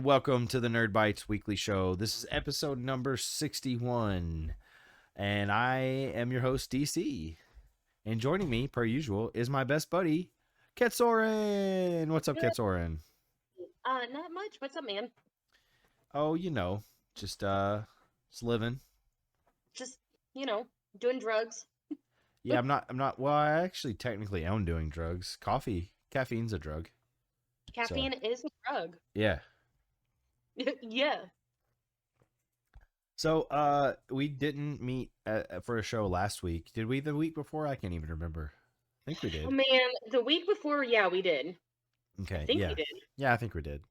and welcome to the Nerd Bites Weekly Show. This is episode number 61, and I am your host, DC. And joining me, per usual, is my best buddy, Ketsoren. What's up, Good. Ketsoren? Not much. What's up, man? Oh, just living. Just, doing drugs. Yeah, I'm not, well, I actually technically am doing drugs. Caffeine's a drug. So, Caffeine is a drug. yeah. Yeah. So, we didn't meet for a show last week. Did we the week before? I can't even remember. I think we Oh, did. man. The week before, yeah, we did. I Okay, think we yeah. did. Yeah, I think we did.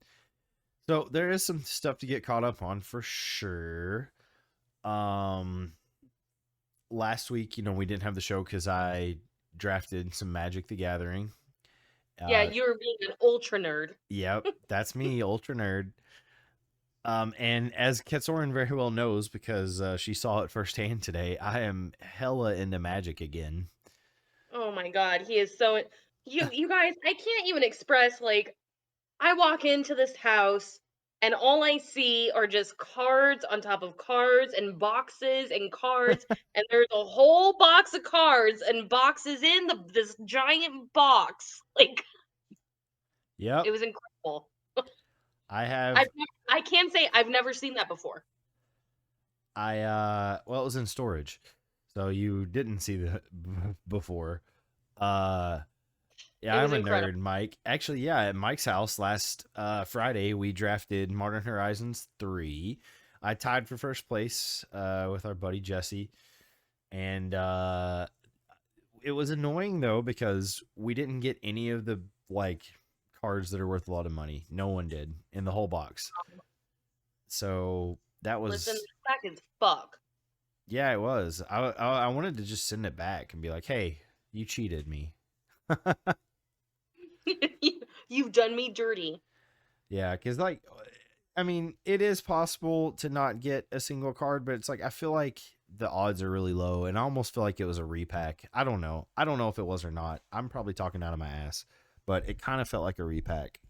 So there is some stuff to get caught up on for sure. Um Last week, we didn't have the show because I drafted some Magic the Gathering. Yeah, Uh you were being an ultra nerd. yep, that's me, ultra nerd. And as Ketsoren very well knows, because she saw it firsthand today, I am hella into Magic again. Oh my God, he is so. You guys, I can't even express. I walk into this house and all I see are just cards on top of cards and boxes and cards, and there's a whole box of cards and boxes in this giant box. It Yep. was incredible. I I've have I can say I've never seen that before. well, it was in storage. So you didn't see the before. Uh Yeah, It I'm was a incredible. nerd, Mike. Actually, yeah, at Mike's house last Friday, we drafted Modern Horizons 3. I tied for first place with our buddy Jesse. And it was annoying, though, because we didn't get any of the, like, cards that are worth a lot of money. No one did in the whole box. So that Listen, was, back as fuck. yeah, it was. I wanted to just send it back and be like, hey, you cheated me. You've done me dirty. Yeah, because like, I mean, it is possible to not get a single card, but it's like I feel like the odds are really low, and I almost feel like it was a repack. I don't know. I don't know if it was or not. I'm probably talking out of my ass, but it kind of felt like a repack.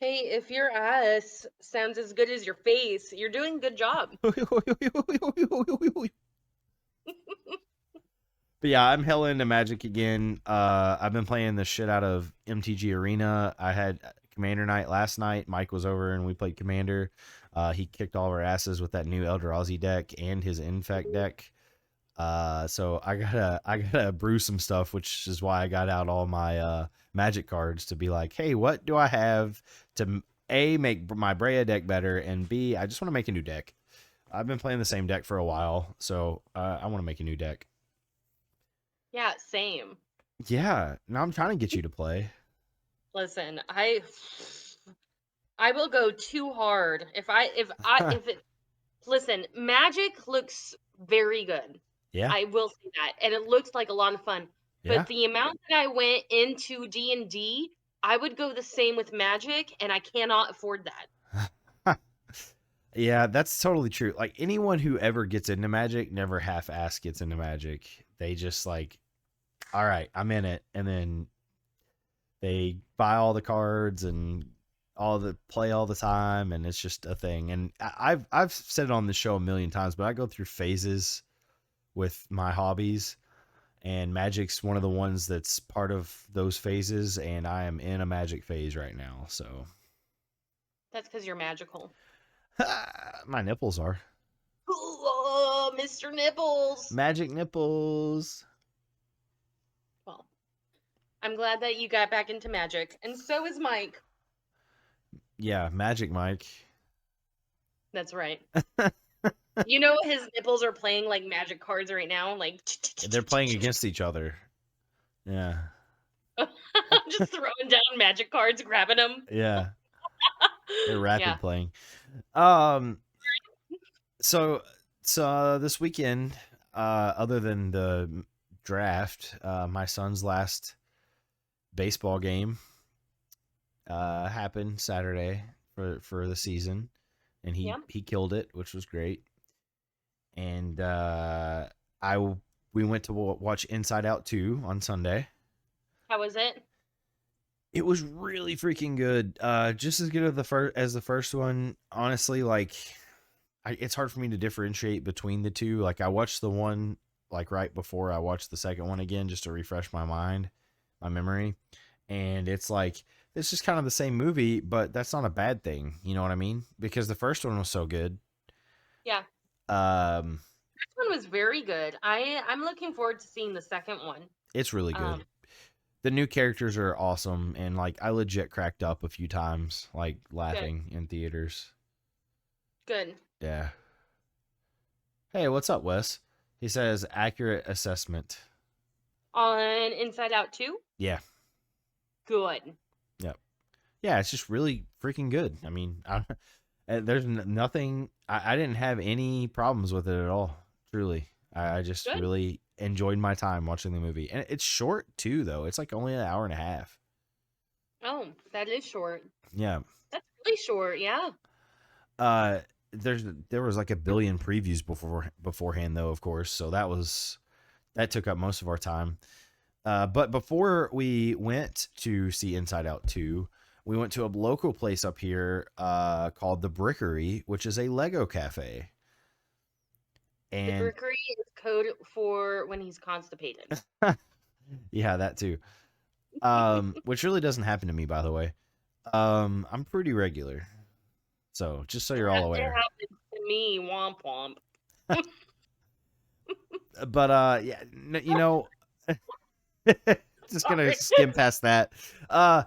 Hey, if your ass sounds as good as your face, you're doing a good job. But yeah, I'm hella into Magic again. I've been playing the shit out of MTG Arena. I had Commander night last night. Mike was over and we played Commander. He kicked all of our asses with that new Eldrazi deck and his Infect deck. So I gotta brew some stuff, which is why I got out all my Magic cards to be like, hey, what do I have to A, make my Brea deck better, and B, I just want to make a new deck. I've been playing the same deck for a while, so I want to make a new deck. Yeah, same. Yeah, now I'm trying to get you to play. Listen, I will go too hard if it listen, Magic looks very good. Yeah, I will say that. And it looks like a lot of fun. yeah. But the amount that I went into D&D, I would go the same with Magic and I cannot afford that. Yeah, that's totally true. Like anyone who ever gets into Magic never half-ass gets into Magic. They just like, all right, I'm in it, and then they buy all the cards and all the play all the time, and it's just a thing. And I've said it on the show a million times, but I go through phases with my hobbies, and Magic's one of the ones that's part of those phases, and I am in a Magic phase right now. So That's because you're magical. my nipples are Oh, Mr. Nipples. Magic nipples. Well, I'm glad that you got back into Magic. And so is Mike. Yeah, Magic Mike. That's right. You know his nipples are playing like Magic cards right now? Like They're playing against each other. Yeah. just throwing down Magic cards, grabbing them. Yeah. They're Yeah. rapid playing. Um so this weekend, other than the draft, my son's last baseball game happened Saturday for the season, and he Yeah. he killed it, which was great. And I we went to watch Inside Out 2 on Sunday. How was it? It was really freaking good. Just as good as the first one. Honestly, like it's hard for me to differentiate between the two. Like I watched the one like right before I watched the second one again just to refresh my mind, my memory. And it's like it's just kind of the same movie, but that's not a bad thing. You know what I mean? Because the first one was so good. Yeah. Um, This one was very good. I'm looking forward to seeing the second one. it's really Um, good. The new characters are awesome, and like I legit cracked up a few times, like good, laughing in theaters. good. Yeah. Hey, what's up, Wes? He says accurate assessment. On Inside Out 2? Yeah. Good. Yep. Yeah, it's just really freaking good. I mean, there's nothing. I didn't have any problems with it at all. Truly, I just Good. really enjoyed my time watching the movie, and it's short too. Though it's like only an hour and a half. Oh, that is short. Yeah. That's really short, yeah. Uh, there was like a billion previews beforehand though, of course. So that took up most of our time. But before we went to see Inside Out 2, we went to a local place up here called the Brickery, which is a Lego cafe. The And Brickery is code for when he's constipated. yeah, that too. Which really doesn't happen to me, by the way. I'm pretty regular. So just so you're all It aware. happens to me, womp womp. But yeah, you know, just gonna Sorry. skim past that. Uh,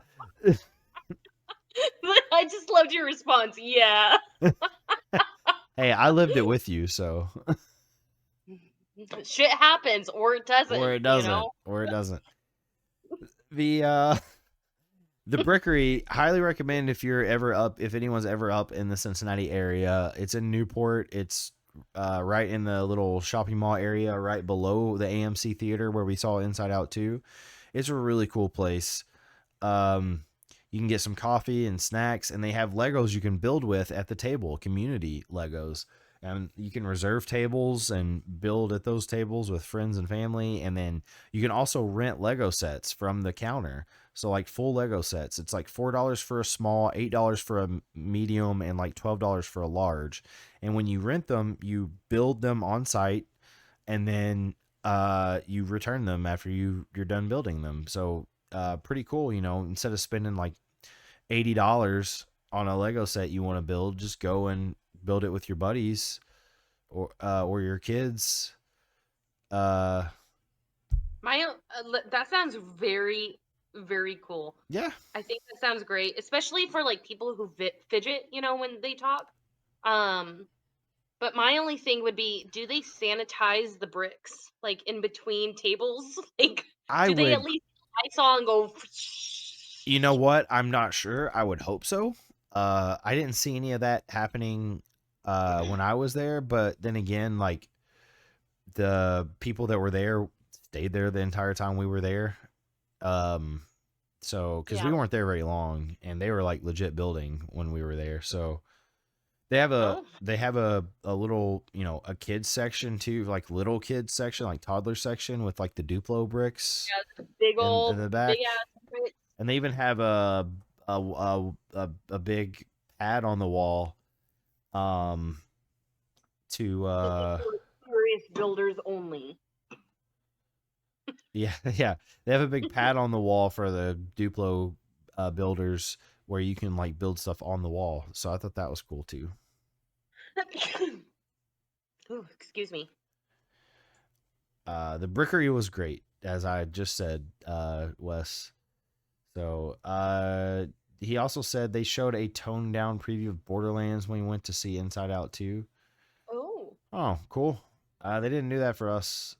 I just loved your response. Yeah. hey, I lived it with you, so Shit happens or it or doesn't, it you doesn't, know? or it doesn't. The the Brickery, highly recommend if anyone's ever up in the Cincinnati area. It's in Newport. It's right in the little shopping mall area, right below the AMC theater where we saw Inside Out 2. It's a really cool place. Um, you can get some coffee and snacks, and they have Legos you can build with at the table, community Legos. And you can reserve tables and build at those tables with friends and family. And then you can also rent Lego sets from the counter. So, like full Lego sets, it's like $4 for a small, $8 for a medium, and like $12 for a large. And when you rent them, you build them on site, and then you return them after you're done building them. So pretty cool, you know. Instead of spending like $80 on a Lego set you want to build, just go and build it with your buddies or your kids. Uh, That sounds very, very cool. yeah, I think that sounds great, especially for like people who fidget, when they talk. Um, but my only thing would be, do they sanitize the bricks like in between tables? Like, I do they at would. least Lysol and go? You know what? I'm not sure. I would hope so. I didn't see any of that happening when I was there, but then again, like the people that were there stayed there the entire time we were there. Um, so because we Yeah. weren't there very long, and they were like legit building when we were there, so they have a little a kids section too, like little kids section, like toddler section with like the Duplo bricks Yeah, big in the old, big back, ass bricks. and they even have a big pad on the wall um to This is for serious builders only. yeah, yeah, they have a big pad on the wall for the Duplo builders where you can like build stuff on the wall. So I thought that was cool too. Ooh, excuse me. The Brickery was great, as I just said, Wes. So he also said they showed a toned down preview of Borderlands when we went to see Inside Out 2. Oh, Oh, cool. They didn't do that for us.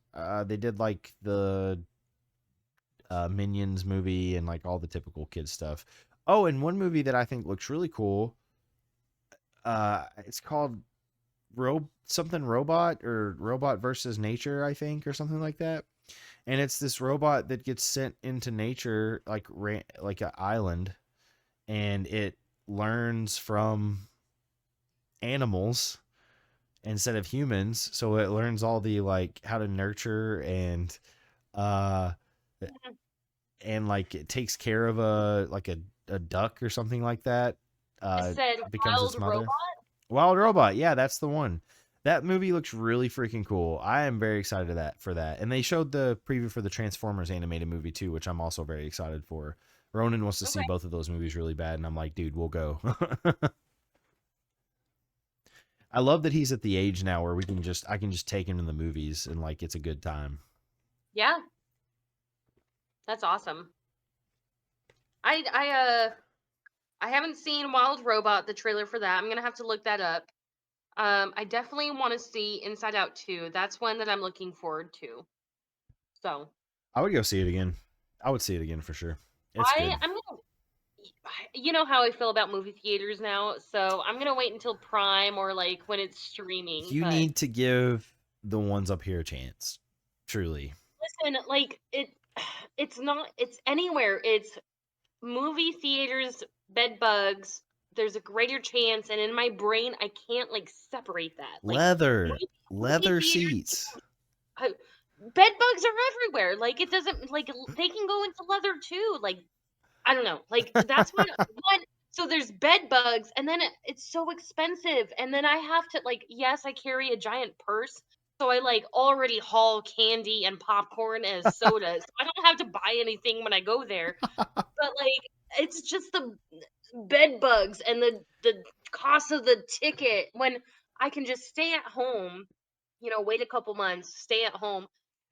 They did like the Minions movie and like all the typical kid stuff. Oh, and one movie that I think looks really cool. It's called something robot or Robot versus Nature, I think, or something like that. And it's this robot that gets sent into nature, like an island, and it learns from animals instead of humans. So it learns all the like how to nurture and uh and like it takes care of a duck or something like that. I said Becomes its Wild mother. Robot. Wild Robot, yeah, that's the one. That movie looks really freaking cool. I am very excited for that. And they showed the preview for the Transformers animated movie too, which I'm also very excited for. Ronan wants to see Okay. both of those movies really bad, and I'm like, dude, we'll go. I love that he's at the age now where I can just take him to the movies and like it's a good time. Yeah, that's awesome. I I I haven't seen Wild Robot, the trailer for that. I'm gonna have to look that up. I definitely want to see Inside Out 2. That's one that I'm looking forward to. So I would go see it again. I would see it again for sure. It's good. I'm gonna, you know how I feel about movie theaters now. So I'm gonna wait until Prime or like when it's streaming. You But need to give the ones up here a chance. Truly. listen, like it's not. It's anywhere. It's movie theaters, bed bugs. There's a greater chance, and in my brain, I can't like separate that. Like Leather. movie Leather theaters. seats. uh, Bed bugs are everywhere. Like it doesn't like they can go into leather too. Like I don't know. Like that's what one. So there's bed bugs, and then it's so expensive, and then I have to like yes, I carry a giant purse, so I like already haul candy and popcorn and soda, so I don't have to buy anything when I go there. But like it's just the bed bugs and the cost of the ticket when I can just stay at home, wait a couple months, stay at home.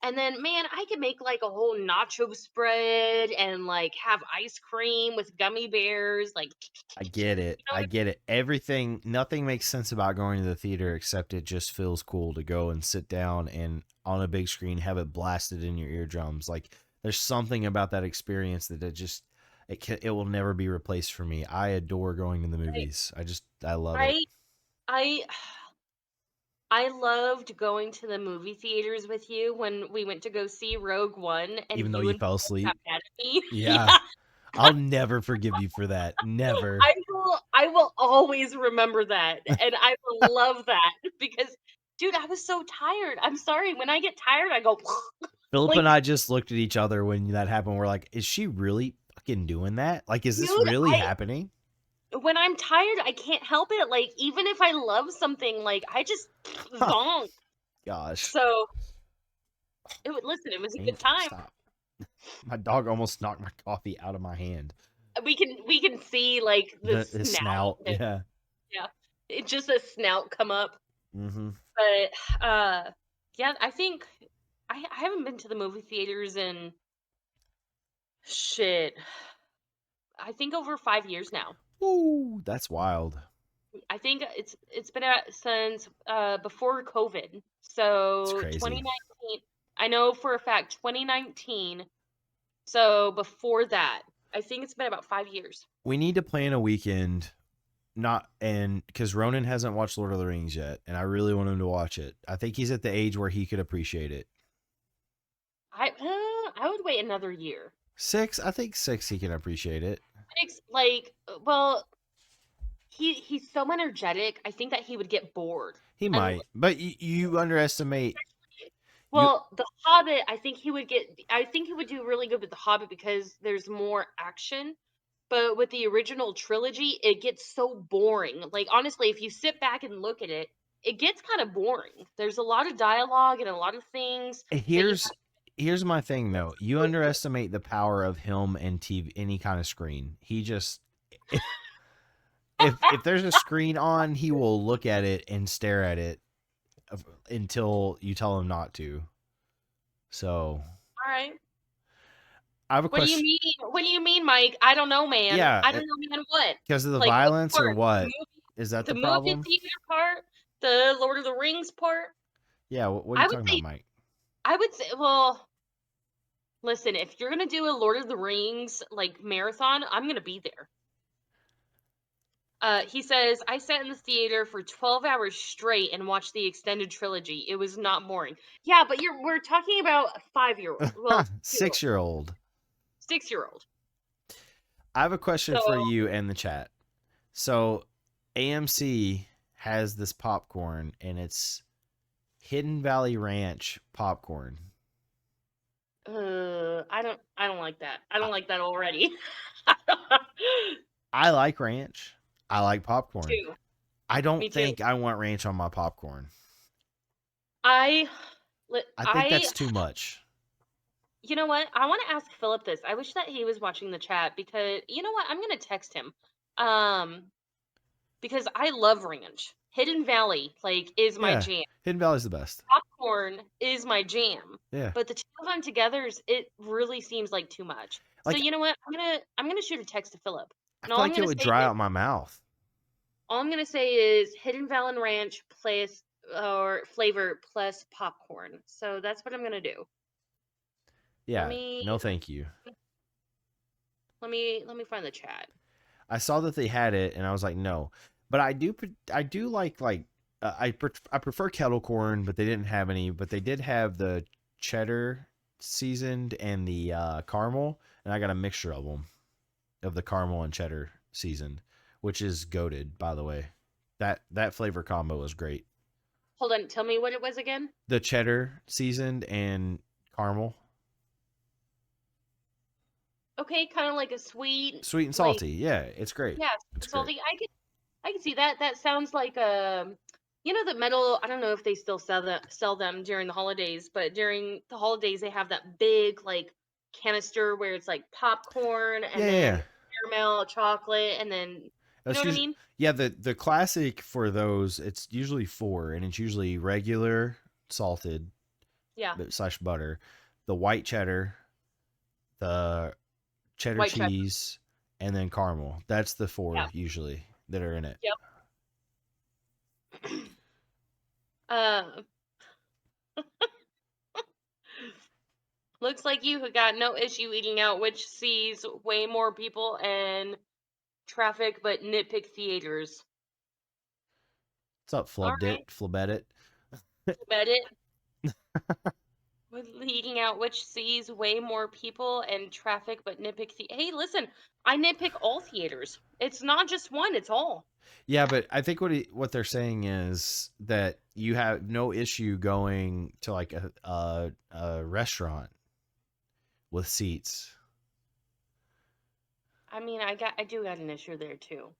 And then man, I could make like a whole nacho spread and like have ice cream with gummy bears, like I get it. you know I what get it. Everything, nothing makes sense about going to the theater except it just feels cool to go and sit down and on a big screen have it blasted in your eardrums. Like there's something about that experience that it will never be replaced for me. I adore going to the I movies. I love it. I I I loved going to the movie theaters with you when we went to go see Rogue One and Even though you you and fell Paul got asleep. mad at me. Yeah. Yeah. I'll never forgive you for that. Never. I will always remember that, and I will love that because, dude, I was so tired. I'm sorry. When I get tired, I go Philip and like, I just looked at each other when that happened. We're like, is she really fucking doing that? Like, is this dude, really I happening? when I'm tired, I can't help it. Like, even if I love something, like I just zonk. Gosh. So listen. It was a Ain't good time. stop. My dog almost knocked my coffee out of my hand. We can see like the His snout. snout. Yeah. Yeah, it just a snout come up. Mm-hmm. But yeah, I think I haven't been to the movie theaters in shit. I think over 5 years now. Ooh, that's wild. I think it's been out since before COVID. It's So crazy. 2019. I know for a fact 2019. So before that, I think it's been about 5 years. We need to plan a weekend. Not and because Ronan hasn't watched Lord of the Rings yet, and I really want him to watch it. I think he's at the age where he could appreciate it. I would wait another year. I think 6 he can appreciate it. Like well, he's so energetic. I think that he would get bored. He And might, but you underestimate you. well, The Hobbit, I think he would do really good with The Hobbit because there's more action. But with the original trilogy, it gets so boring. Like honestly, if you sit back and look at it, it gets kind of boring. There's a lot of dialogue and a lot of things that you Here's here's my thing though. You underestimate the power of him and TV, any kind of screen. He just if there's a screen on, he will look at it and stare at it until you tell him not to. So all right. I have a What do you question. mean? What do you mean, Mike? I don't know, man. I Yeah, don't know, man. What? because of the Like what violence or part? what? Is that The the movie problem? theater part? The Lord of the Rings part? Yeah. What are you I would talking about, say. Mike? I would say. Well, listen. If you're gonna do a Lord of the Rings like marathon, I'm gonna be there. He says, I sat in the theater for 12 hours straight and watched the extended trilogy. It was not boring. Yeah, but we're talking about a 5-year-old. Well, 2-year-old, 6-year-old. 6-year-old. I have a question So, for you and the chat. So AMC has this popcorn and it's Hidden Valley Ranch popcorn. I don't like that. I I, don't like that already. I like ranch. I like popcorn. Too. I don't Me too. think I want ranch on my popcorn. I I think I that's too much. you know what? I want to ask Philip this. I wish that he was watching the chat because you know what? I'm gonna text him. Um, because I love ranch. Hidden Valley like is my Yeah, jam. Hidden Valley's the best. Popcorn is my jam. Yeah, But the two of them together, it really seems like too much. So like you know what? I'm gonna shoot a text to Philip. I And feel like it would dry out my mouth. all I'm gonna say is Hidden Valley Ranch plus or flavor plus popcorn. So that's what I'm gonna do. Let Yeah, me no, thank you. let me find the chat. I saw that they had it, and I was like, no. But I do like I prefer kettle corn, but they didn't have any. But they did have the cheddar seasoned and the caramel, and I got a mixture of them, of the caramel and cheddar seasoned, which is goated, by the way. That flavor combo is great. Hold on, tell me what it was again. The cheddar seasoned and caramel, Okay, kind of like a sweet, sweet and like salty. Yeah, it's great. yeah, It's great. salty. I can see that. That sounds like you know the metal. I don't know if they still sell them during the holidays, but during the holidays they have that big like canister where it's like popcorn Yeah, and yeah, then yeah. caramel, chocolate, and then you know That's what I usually, mean? yeah, the classic for those, it's usually four, and it's usually regular salted Yeah, slash butter, the white cheddar, the cheddar white cheddar. cheese, and then caramel. That's the Yeah. four usually that are in it. Yep. Uh, looks like you have got no issue eating out, which sees way more people and traffic, but nitpick theaters. What's up, All flubbed right, it, flubbed it? bet it. With eating out, which sees way more people and traffic, but nitpick hey, listen, I nitpick all theaters. It's not just one; it's all. Yeah, but I think what they're saying is that you have no issue going to like a restaurant with seats, I mean, I do got an issue there too.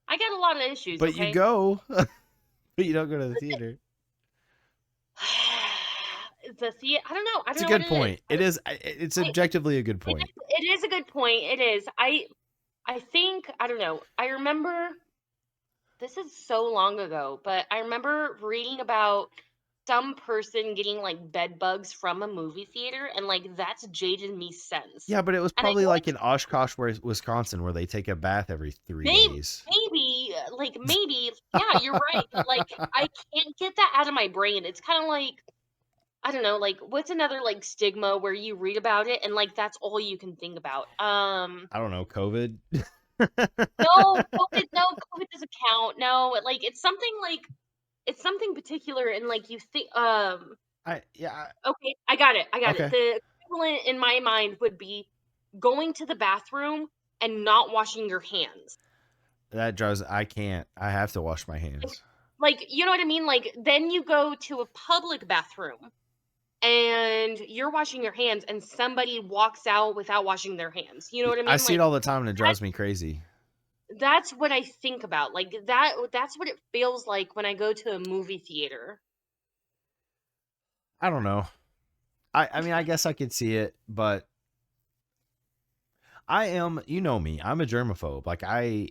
I got a lot of issues. but you Okay. go, but you don't go to the theater. I don't know. I It's don't a know what good it is. point. It is. It's I, objectively a good it, point. it is a good point. It is. I think I don't know. I remember this is so long ago, but I remember reading about some person getting like bed bugs from a movie theater, and like that's jaded me since. Yeah, but it was And I probably know like it's in Oshkosh, Wisconsin, where they take a bath every 3 days. maybe, yeah, you're right. But like, I can't get that out of my brain. It's kind of like I don't know, like what's another like stigma where you read about it and like that's all you can think about. I don't know, COVID. No, COVID doesn't count. No, like it's something particular and like you think I yeah. okay, I got it. I got it. Okay, The equivalent in my mind would be going to the bathroom and not washing your hands. that drives. I can't. I have to wash my hands. Like, you know what I mean? Like then you go to a public bathroom and you're washing your hands and somebody walks out without washing their hands. You know what I I mean? see it Like all the time, and it drives me crazy. that's what I think about. Like that's what it feels like when I go to a movie theater. I don't know. I mean, I guess I could see it, but I am. You know me. I'm a germaphobe. Like I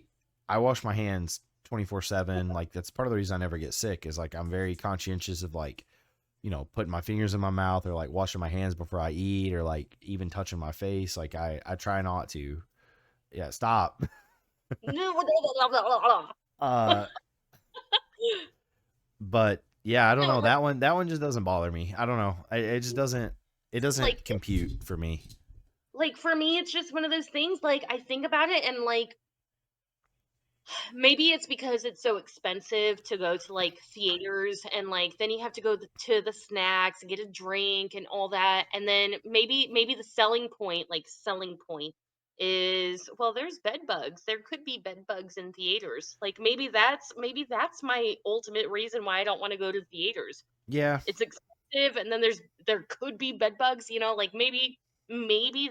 wash my hands 24/7. Like that's part of the reason I never get sick. Is like I'm very conscientious of like putting my fingers in my mouth or like washing my hands before I eat or like even touching my face. Like I try not to. Yeah, stop. No, Uh, but yeah, I don't know. like That one just doesn't bother me. I don't know. It just doesn't. It doesn't like compute for me. like for me it's just one of those things like I think about it and like maybe it's because it's so expensive to go to like theaters and like then you have to go to the snacks and get a drink and all that and then maybe the selling point is well there's bed bugs there could be bed bugs in theaters like maybe that's my ultimate reason why I don't want to go to theaters Yeah, it's expensive expensive, and then there could be bed bugs, like maybe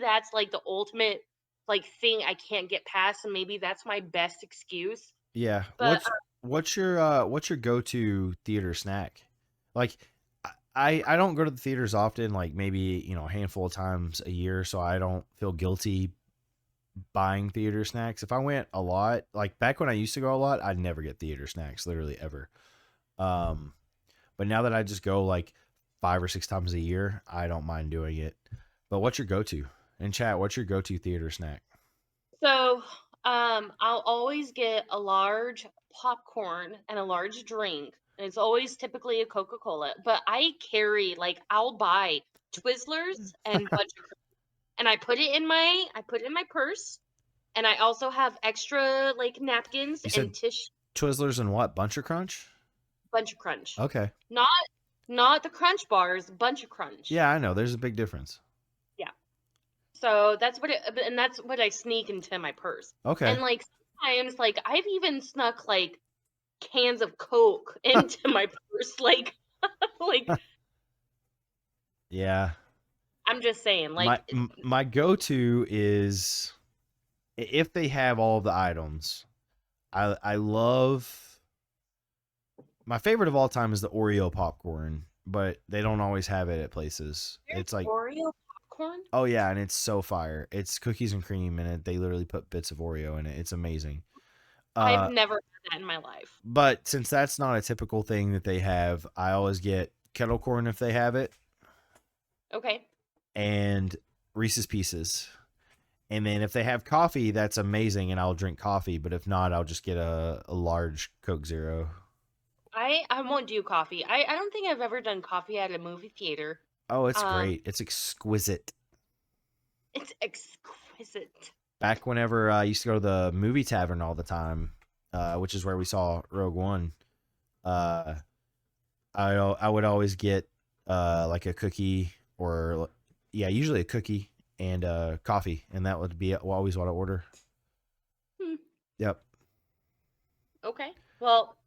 that's like the ultimate like thing I can't get past, and maybe that's my best excuse. Yeah. But What's your go-to theater snack? Like I don't go to the theaters often, like maybe, a handful of times a year, so I don't feel guilty buying theater snacks. If I went a lot, like back when I used to go a lot, I'd never get theater snacks, literally ever. Um, but now that I just go like 5 or 6 times a year, I don't mind doing it. But what's your go-to? In chat, what's your go-to theater snack? so I'll always get a large popcorn and a large drink. And it's always typically a Coca-Cola, but I'll buy Twizzlers and bunch of, and I put it in my purse, and I also have extra like napkins You and said tish Twizzlers and what? Bunch of Crunch? bunch of crunch. Okay. Not not the crunch bars, bunch of crunch. Yeah, I know. There's a big difference. Yeah. So that's what I sneak into my purse. Okay. And like sometimes like I've even snuck like cans of Coke into my purse. Like Yeah. I'm just saying, My go-to is if they have all of the items. I love my favorite of all time is the Oreo popcorn, but they don't always have it at places. there's It's like, Oreo popcorn. oh yeah, and it's so fire. It's cookies and cream in it. They literally put bits of Oreo in it. It's amazing. I've Uh, never had that in my life. but since that's not a typical thing that they have, I always get kettle corn if they have it, Okay. and Reese's Pieces. And then if they have coffee, that's amazing, and I'll drink coffee. But if not, I'll just get a large Coke Zero. I won't do coffee. I don't think I've ever done coffee at a movie theater. Oh, it's Um, great. It's exquisite. it's exquisite. Back whenever I used to go to the movie tavern all the time, which is where we saw Rogue One, uh, I would always get like a cookie or yeah, usually a cookie and coffee, and that would be always what I order. Hmm. Yep. Okay. Well,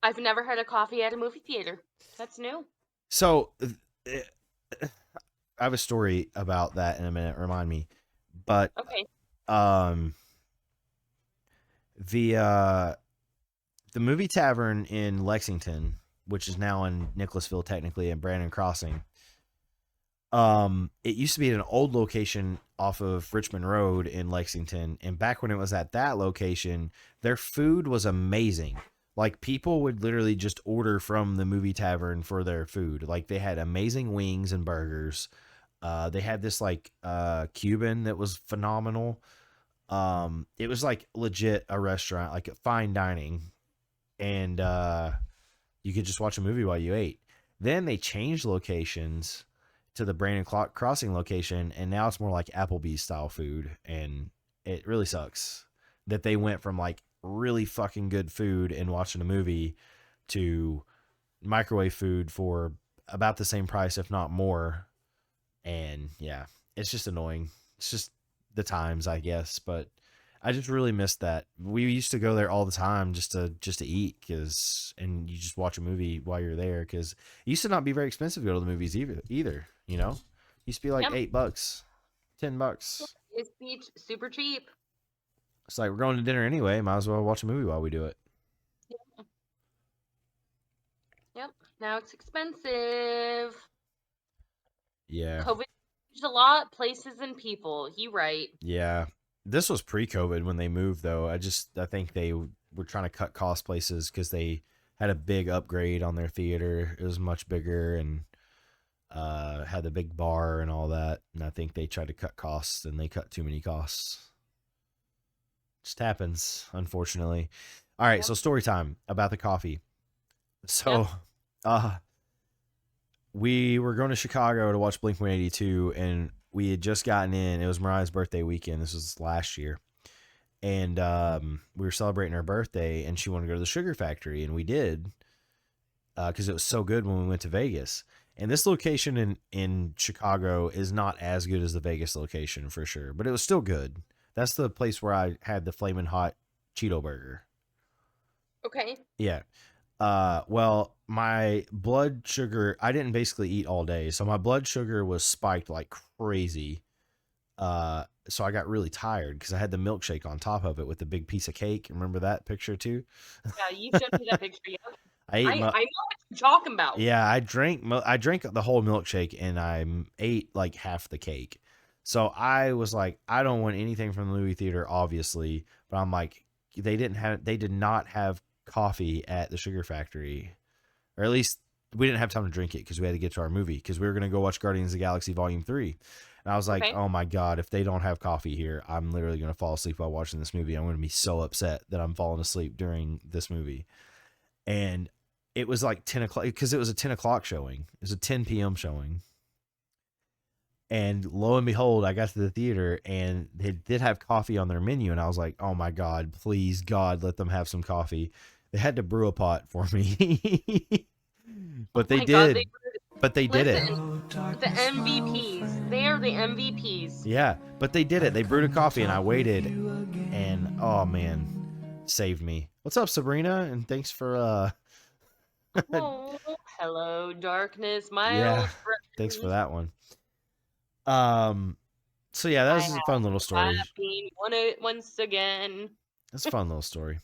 I've never had a coffee at a movie theater. That's new. So I have a story about that in a minute. Remind me, but Okay. um, the uh, the movie tavern in Lexington, which is now in Nicholasville, technically, in Brandon Crossing. It used to be at an old location off of Richmond Road in Lexington, and back when it was at that location, their food was amazing. Like people would literally just order from the movie tavern for their food. Like they had amazing wings and burgers. They had this like Cuban that was phenomenal. It was like legit a restaurant, like fine dining, and you could just watch a movie while you ate. Then they changed locations to the Brandon Crossing location, and now it's more like Applebee's style food, and it really sucks that they went from like really fucking good food and watching a movie to microwave food for about the same price, if not more. And yeah, it's just annoying. It's just the times, I guess, but I just really missed that. We used to go there all the time just to eat, cause and you just watch a movie while you're there, cause it used to not be very expensive to go to the movies either. It used to be like Yep. $8, $10. It's super cheap. It's like we're going to dinner anyway. Might as well watch a movie while we do it. Yep. Now it's expensive. Yeah, COVID changed a lot, places and people. You right. yeah. This was pre-COVID when they moved, though. I think they were trying to cut cost places because they had a big upgrade on their theater. It was much bigger and had the big bar and all that. And I think they tried to cut costs and they cut too many costs. Just happens, unfortunately. All right, Yep. so story time about the coffee. So, Yep. we were going to Chicago to watch Blink 182, and we had just gotten in. It was Mariah's birthday weekend. This was last year. And we were celebrating her birthday, and she wanted to go to the Sugar Factory, and we did because it was so good when we went to Vegas. And this location in Chicago is not as good as the Vegas location for sure, but it was still good. That's the place where I had the flaming hot Cheeto burger. Okay. Yeah. Well, my blood sugar, I didn't basically eat all day, so my blood sugar was spiked like crazy. So I got really tired because I had the milkshake on top of it with a big piece of cake. Remember that picture too? Yeah, you showed me that picture. Yep. I ate I know what you're talking about. yeah, I drank the whole milkshake and ate like half the cake. So I was like, I don't want anything from the movie theater, obviously, but I'm like, they did not have coffee at the Sugar Factory, or at least we didn't have time to drink it because we had to get to our movie because we were gonna go watch Guardians of the Galaxy Volume 3. And I was like, Okay. oh my god, if they don't have coffee here, I'm literally gonna fall asleep while watching this movie. I'm gonna be so upset that I'm falling asleep during this movie. And it was like 10 o'clock because it was a 10 o'clock showing. It was a 10 p.m. showing. And lo and behold, I got to the theater and they did have coffee on their menu. And I was like, oh my God, please, God, let them have some coffee. They had to brew a pot for me. Oh But they my God, did. But they did it. listen, the MVPs. They are the MVPs. Yeah. But they did it. They brewed a coffee and I waited. And oh man, saved me. What's up, Sabrina? And thanks for Oh, hello, darkness, my yeah. old Thanks for friend. that one. Um so yeah, that I was a fun have little story. clapping once again. That's a fun little story.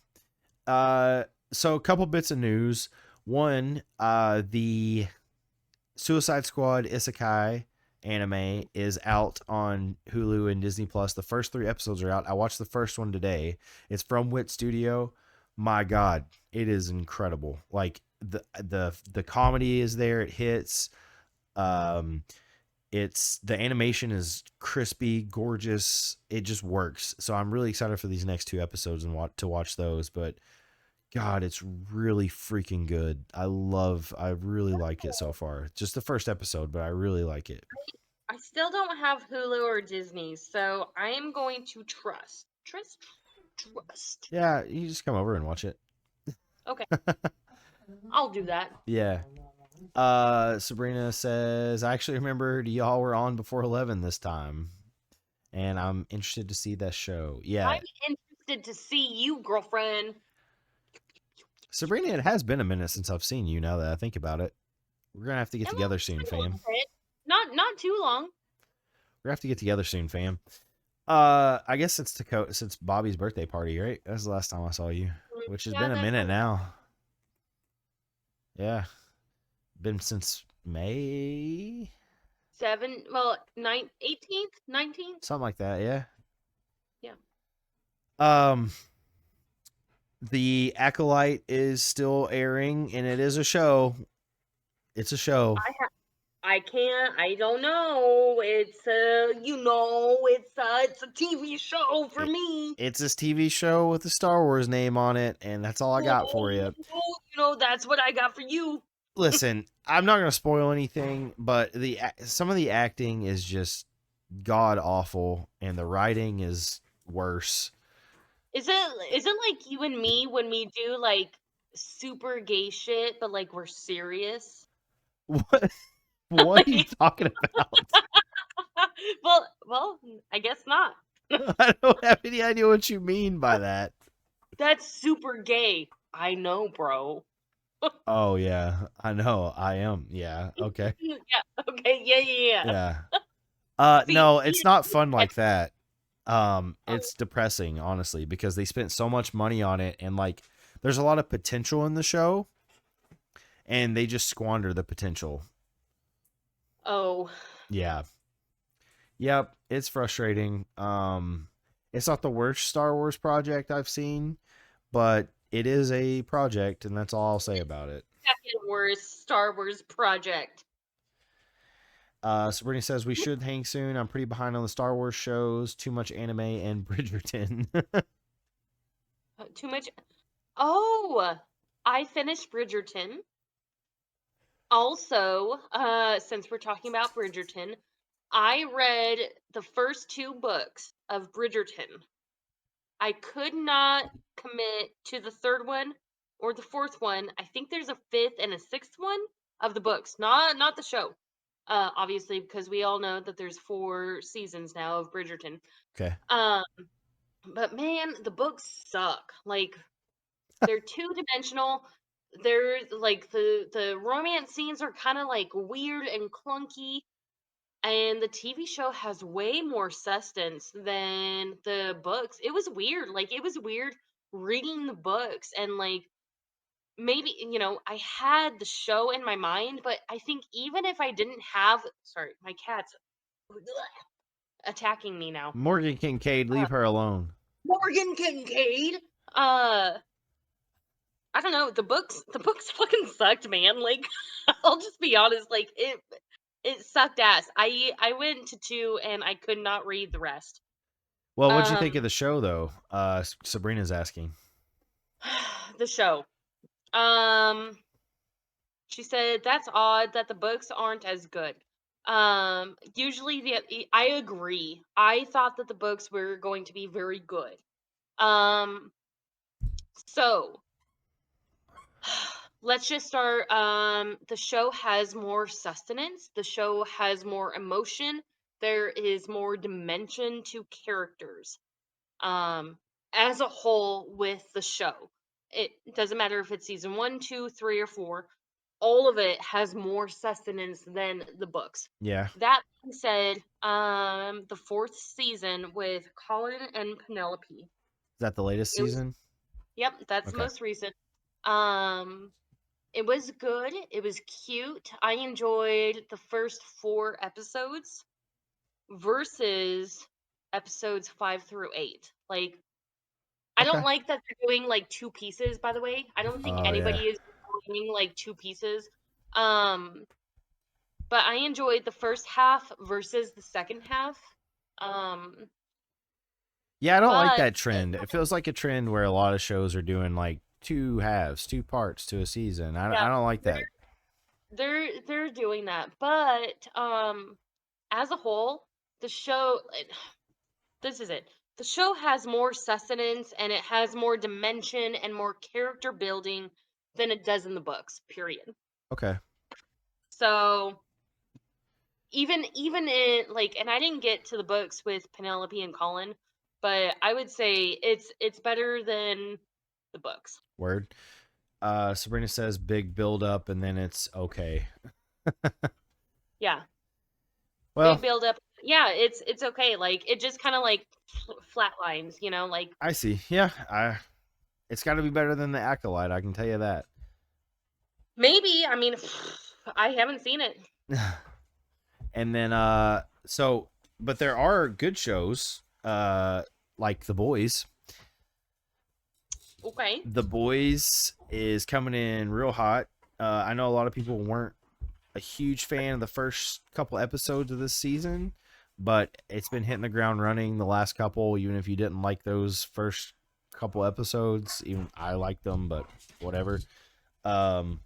So a couple bits of news. One, the Suicide Squad Isekai anime is out on Hulu and Disney Plus. The first 3 episodes are out. I watched the first one today. It's from Wit Studio. My God, it is incredible. Like the comedy is there. It hits. Um, it's the animation is crispy, gorgeous. It just works. So I'm really excited for these next 2 episodes and to watch those. But God, it's really freaking good. I really like it so far. Just the first episode, but I really like it. I still don't have Hulu or Disney, so I am going to trust. Trust. Yeah, you just come over and watch it. Okay, I'll do that. Yeah. Sabrina says, I actually remembered y'all were on before 11 this time, and I'm interested to see that show. Yeah. I'm interested to see you, girlfriend. Sabrina, it has been a minute since I've seen you now that I think about it. We're gonna have to get And well, together it's soon, been a little fam. bit. Not too long. We're gonna have to get together soon, fam. I guess since Bobby's birthday party, right? That was the last time I saw you, which has Yeah, been a that minute now. Yeah, been since May, 18th, 19th. something like that. Yeah. Yeah. Um, the Acolyte is still airing, and it is a show. It's a show. I can't. I don't know. It's it's a TV show for It, me. it's this TV show with the Star Wars name on it, and that's all I got for Oh, you. that's what I got for you. Listen, I'm not gonna spoil anything, but some of the acting is just god awful, and the writing is worse. Is it like you and me when we do like super gay shit, but like we're serious? What? What are you talking about? Well, I guess not. I don't have any idea what you mean by that. That's super gay. I know, bro. Oh yeah, I know. I am. Yeah. Okay. Yeah. Okay. Yeah. Yeah. See, No, me it's not and fun like that. um, It's depressing, honestly, because they spent so much money on it, and like, there's a lot of potential in the show, and they just squander the potential. oh, Yeah. Yep. It's frustrating. It's not the worst Star Wars project I've seen, but it is a project, and that's all I'll say about it. second worst Star Wars project. Sabrina says we should hang soon. I'm pretty behind on the Star Wars shows. Too much anime and Bridgerton. Too much. Oh, I finished Bridgerton. Also, since we're talking about Bridgerton, I read the first 2 books of Bridgerton. I could not commit to the third one or the fourth one. I think there's a fifth and a sixth one of the books, not the show. Obviously, because we all know that there's 4 seasons now of Bridgerton. Okay. Um, but man, the books suck. Like they're 2-dimensional. there's like the romance scenes are kind of like weird and clunky, and the TV show has way more substance than the books. It was weird. Like it was weird reading the books and like maybe I had the show in my mind, but I think even if I didn't have, sorry, my cat's attacking me now. Morgan Kincaid, leave her alone. Morgan Kincaid. Uh, I don't know. The books fucking sucked, man. Like, I'll just be honest. Like, it sucked ass. I went to 2 and I could not read the rest. Well, what'd you Um, think of the show, though? Sabrina's asking. the show. Um, she said that's odd that the books aren't as good. Usually I agree. I thought that the books were going to be very good. Um, so let's just start. The show has more sustenance. The show has more emotion. There is more dimension to characters. Um, as a whole with the show, it doesn't matter if it's season 1, 2, 3, or 4. All of it has more sustenance than the books. Yeah. That being said, the 4th season with Colin and Penelope. Is that the latest It was, season? yep, that's the Okay. most recent. It was good. It was cute. I enjoyed the first 4 episodes versus episodes 5 through 8. Like, I don't Okay. like that they're doing like 2 pieces, by the way. I don't think Oh, anybody yeah. is doing like 2 pieces. But I enjoyed the first half versus the second half. Um, Yeah, I don't like but that trend. It feels like a trend where a lot of shows are doing like 2 halves, 2 parts to a season. I yeah, don't like that. they're doing that. But as a whole, the show this is it. The show has more sustenance and it has more dimension and more character building than it does in the books, period. Okay. So even in like, and I didn't get to the books with Penelope and Colin, but I would say it's better than the books. Word. Sabrina says big build up and then it's okay. Yeah, Well, big build up. Yeah, it's okay. Like it just kind of like flat lines, like I see. Yeah, it's got to be better than the Acolyte, I can tell you that. maybe. I mean, I haven't seen it. And then so but there are good shows like The Boys. Okay. The Boys is coming in real hot. I know a lot of people weren't a huge fan of the first couple episodes of this season, but it's been hitting the ground running the last couple. Even if you didn't like those first couple episodes, even I liked them, but whatever. Oh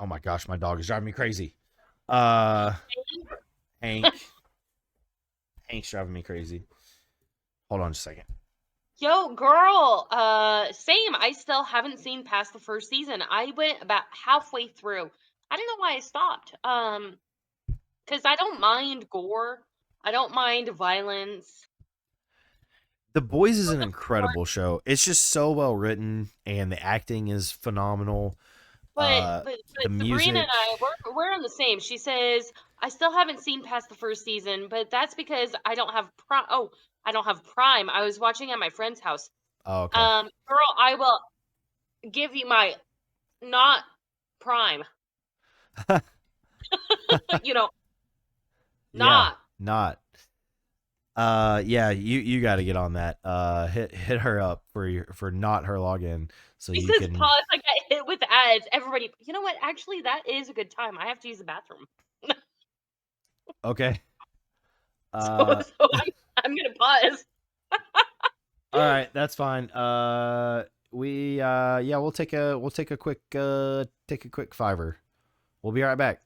my gosh, my dog is driving me crazy. Hank. Hank's driving me crazy. Hold on just a second. Yo, girl. Same. I still haven't seen past the first season. I went about halfway through. I don't know why I stopped. Because I don't mind gore. I don't mind violence. The Boys is an incredible show. It's just so well written, and the acting is phenomenal. But The Sabrina music. and I, we're on the same. She says I still haven't seen past the first season, but that's because I don't have Prime. Oh, I don't have Prime. I was watching at my friend's house. Oh, okay. Girl, I will give you my not Prime. Yeah, Not. not. Yeah, you got to get on that. Hit her up for not her login so She you says can. pause. I got hit with ads. Everybody, you know what? Actually, that is a good time. I have to use the bathroom, Okay. so I'm gonna pause. All right, that's fine. We'll take a quick fiver. We'll be right back.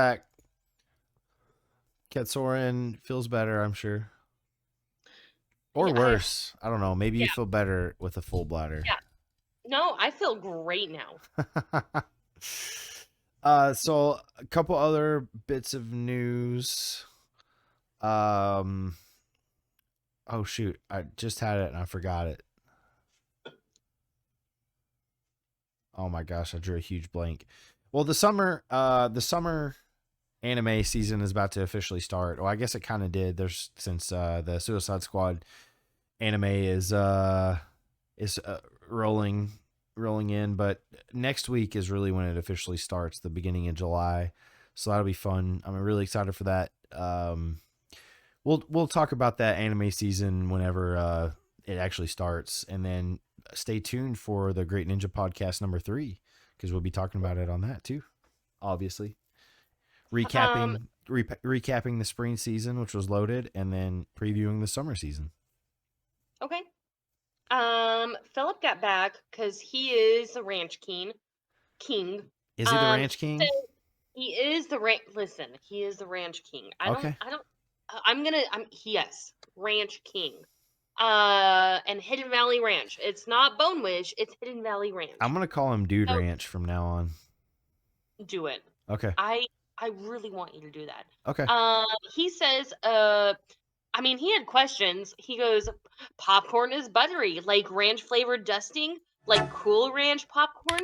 back. Ketsorin feels better, I'm sure. Or Yeah, worse. I don't know. Maybe you yeah, feel better with a full bladder. yeah. No, I feel great now. So a couple other bits of news. Um, oh shoot, I just had it and I forgot it. Oh my gosh, I drew a huge blank. Well, the summer anime season is about to officially start. Well, I guess it kind of did. There's since the Suicide Squad anime is rolling in, but next week is really when it officially starts, the beginning of July. So that'll be fun. I'm really excited for that. We'll talk about that anime season whenever it actually starts, and then stay tuned for the Great Ninja Podcast number 3 because we'll be talking about it on that too. Obviously, Um, recapping the spring season, which was loaded, and then previewing the summer season. okay. Philip got back because he is the ranch king. King. Is he the Ranch So King? he is the ranch. Listen, he is the ranch king. Okay. Yes, ranch king. And Hidden Valley Ranch. It's not Bone Wish. It's Hidden Valley Ranch. I'm gonna call him Dude So Ranch from now on. do it. Okay. I really want you to do that. Okay. He says, I mean, he had questions. He goes, popcorn is buttery, like ranch flavored dusting, like Cool Ranch popcorn.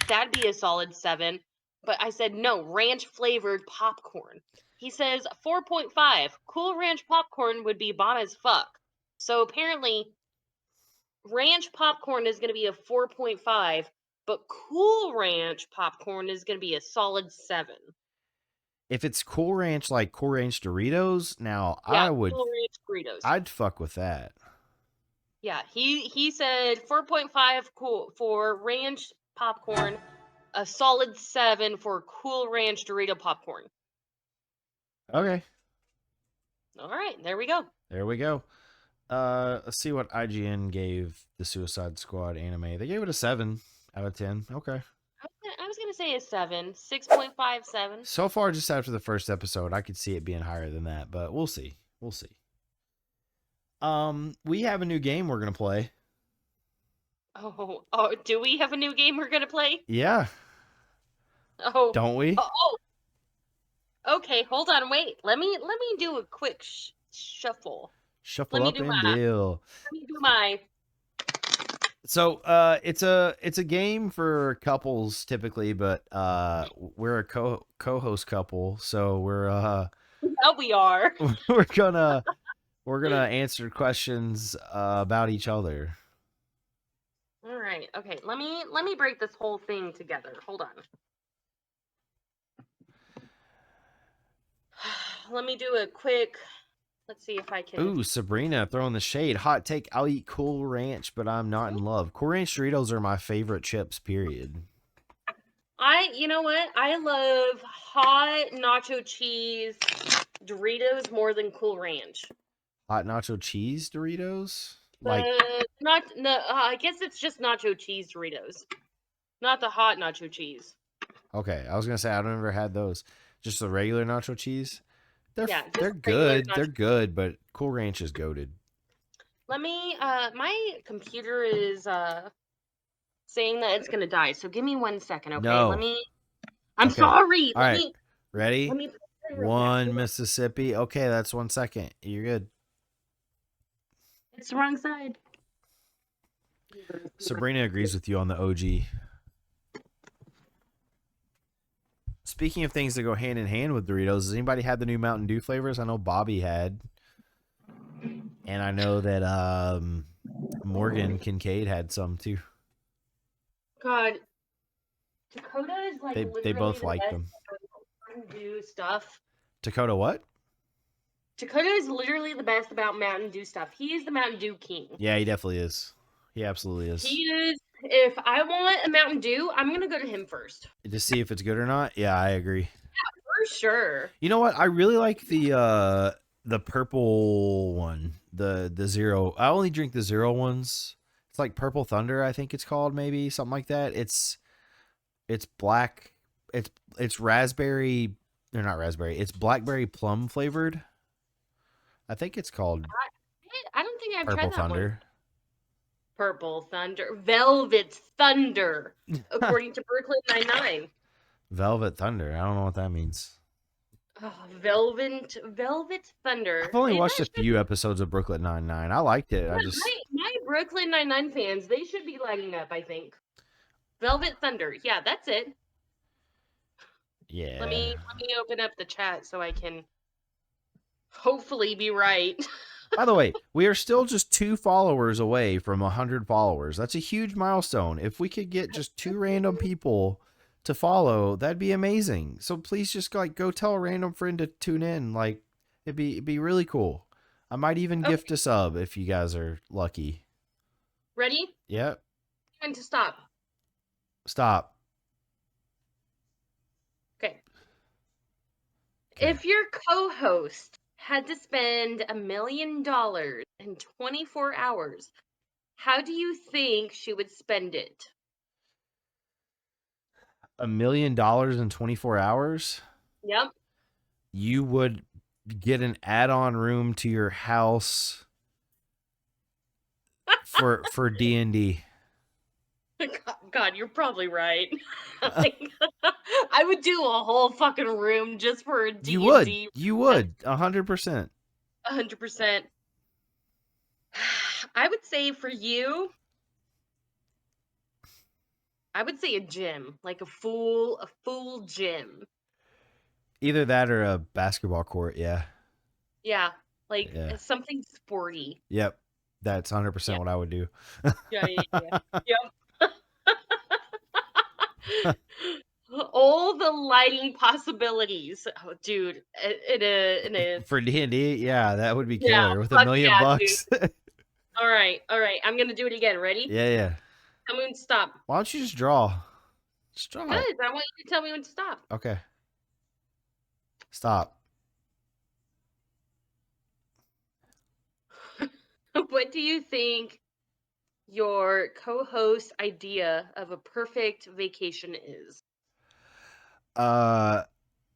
That'd be a solid 7. But I said, no, ranch flavored popcorn. He says 4.5. Cool Ranch popcorn would be bomb as fuck. So apparently, ranch popcorn is going to be a 4.5, but Cool Ranch popcorn is going to be a solid 7. If it's Cool Ranch like Cool Ranch Doritos, now Yeah, Cool Ranch Doritos. I'd fuck with that. Yeah, he said 4.5 cool for ranch popcorn, a solid 7 for Cool Ranch Dorito popcorn. Okay. All right, there we go. There we go. Let's see what IGN gave the Suicide Squad anime. They gave it a 7 out of 10. Okay. I was gonna say a 7, 6.57. So far, just after the first episode, I could see it being higher than that, but we'll see. We'll see. We have a new game we're gonna play. Oh, do we have a new game we're gonna play? Yeah. Oh, Don't we? Okay, hold on, wait. Let me do a quick shuffle. Shuffle up and deal. Let me do my. So it's a game for couples typically, but we're a co-host couple, so we're Yeah, we are. we're gonna answer questions about each other. All right. Okay. Let me break this whole thing together. Hold on. Let me do a quick. Let's see if I can. Ooh, Sabrina throwing the shade. Hot take: I'll eat Cool Ranch, but I'm not in love. Cool Ranch Doritos are my favorite chips. Period. You know what? I love hot nacho cheese Doritos more than Cool Ranch. Hot nacho cheese Doritos? Like I guess it's just nacho cheese Doritos, not the hot nacho cheese. Okay, I was gonna say I've never had those. Just the regular nacho cheese. They're regular good. They're good, but Cool Ranch is goated. Let me. My computer is saying that it's gonna die. So give me 1 second, okay? No. Let me. I'm sorry. All right. Ready? Let me. One Mississippi. Okay, that's 1 second. You're good. It's the wrong side. Sabrina agrees with you on the OG. Speaking of things that go hand in hand with Doritos, has anybody had the new Mountain Dew flavors? I know Bobby had. And I know that Morgan Kincaid had some too. God. Dakota is like they both like them. Mountain Dew stuff. Dakota what? Dakota is literally the best about Mountain Dew stuff. He is the Mountain Dew king. Yeah, he definitely is. He absolutely is. He is. If I want a Mountain Dew, I'm gonna go to him first. To see if it's good or not? Yeah, I agree. Yeah, for sure. You know what? I really like the purple one. The zero. I only drink the zero ones. It's like Purple Thunder, I think it's called, maybe something like that. It's black. It's raspberry They're not raspberry. It's blackberry plum flavored. I think it's called I don't think I've Purple tried that one. Thunder. Purple Thunder, Velvet Thunder, according to Brooklyn Nine-Nine. Velvet Thunder. I don't know what that means. Oh, Velvet I've Thunder. only Eh, watched that a should few episodes of Brooklyn Nine-Nine. I liked it. I just my Brooklyn Nine-Nine fans, they should be lighting up, I think. Velvet Thunder. Yeah, that's it. Let yeah. me open up the chat so I can hopefully be right. By the way, we are still just 2 followers away from 100 followers. That's a huge milestone. If we could get just 2 random people to follow, that'd be amazing. So please just like go tell a random friend to tune in. Like it'd be really cool. I might even Okay, gift a sub if you guys are lucky. ready? Yep. When to stop. Stop. Okay. Okay. If your co-host had to spend $1 million in 24 hours, how do you think she would spend it? $1 million in 24 hours? Yep. You would get an add-on room to your house for D&D. God, you're probably right. Like, I would do a whole fucking room just for You would. D&D. You would. 100%. 100%. I would say for you, I would say a gym, like a full gym. Either that or a basketball court, yeah. Yeah, like Yeah. something sporty. Yep. That's 100% Yeah, what I would do. yeah. All the lighting possibilities. Oh, dude, in a For D&D, yeah, that would be yeah, killer with $1 fuck million yeah, dude. bucks. All right, all right. I'm gonna do it again. Ready? Yeah, yeah. Tell me when to stop. Why don't you just draw? Just draw it. Good. I want you to tell me when to stop. Okay. Stop. What do you think your co-host idea of a perfect vacation is?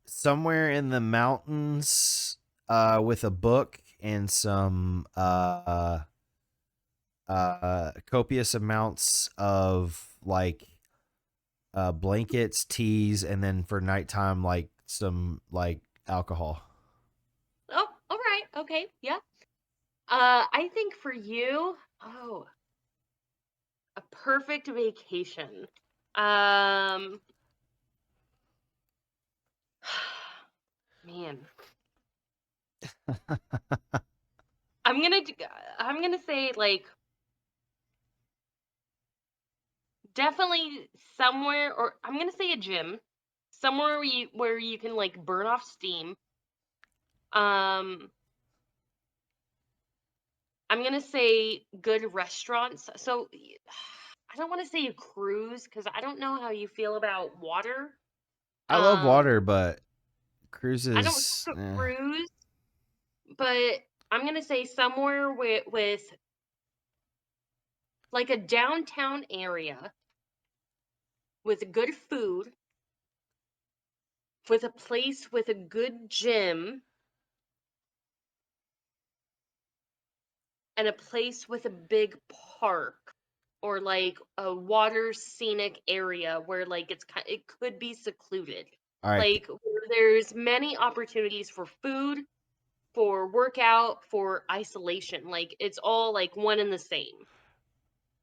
Somewhere in the mountains with a book and some copious amounts of like blankets, teas, and then for nighttime like some like alcohol. Oh, all right. Okay. Yeah. I think for you, oh, a perfect vacation. Um, man, I'm gonna d- I'm gonna say like definitely somewhere, or I'm gonna say a gym, somewhere where you can like burn off steam. Um, I'm gonna say good restaurants. So I don't want to say a cruise because I don't know how you feel about water. I love Um, water, but I don't cruises, think a cruise, but I'm gonna say somewhere with like a downtown area with good food, with a place with a good gym, and a place with a big park or like a water scenic area where like it could be secluded. all right. Like where there's many opportunities for food, for workout, for isolation. Like it's all like one and the same.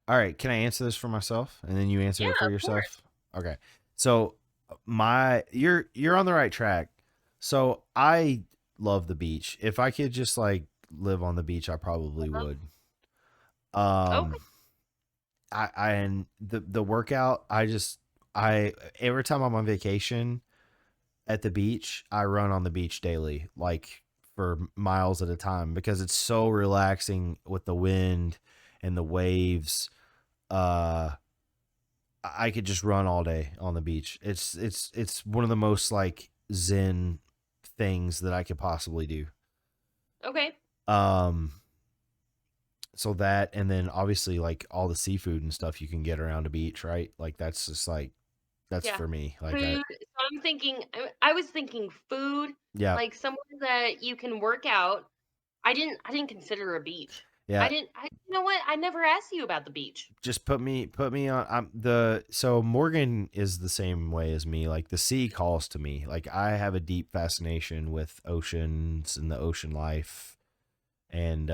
All right, can I answer this for myself and then you answer Yeah, it for of course. yourself? Okay. So you're on the right track. So I love the beach. If I could just like live on the beach, I probably would. Okay. Um I and the workout, I every time I'm on vacation at the beach, I run on the beach daily, like for miles at a time because it's so relaxing with the wind and the waves. Uh I could just run all day on the beach. It's one of the most like zen things that I could possibly do. Okay. Um so that and then obviously like all the seafood and stuff you can get around a beach, right? Like that's just like That's Yeah. for me. Like I Food. So I'm thinking. I was thinking food, yeah. like somewhere that you can work out. I didn't consider a beach. I Yeah, didn't. You know what? I never asked you about the beach. just put me on. I'm the so Morgan is the same way as me. Like the sea calls to me. Like I have a deep fascination with oceans and the ocean life and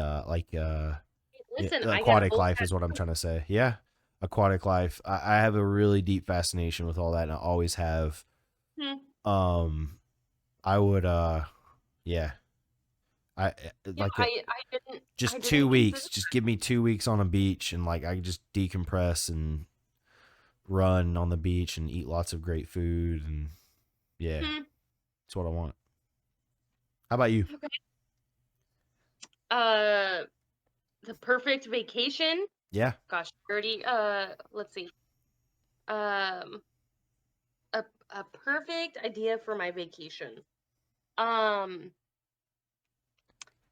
Listen, I got a aquatic whole life is what I'm trying to say. Yeah, aquatic life. I have a really deep fascination with all that, and I always have. tattoo. Um, I would yeah. I Yeah, like I didn't. I just didn't 2 weeks. consider. Just give me 2 weeks on a beach, and like I can just decompress and run on the beach and eat lots of great food, and yeah, Hmm, that's what I want. How about you? okay. Uh, the perfect vacation. Yeah, Gosh, already. Let's see. Um, a perfect idea for my vacation. Um,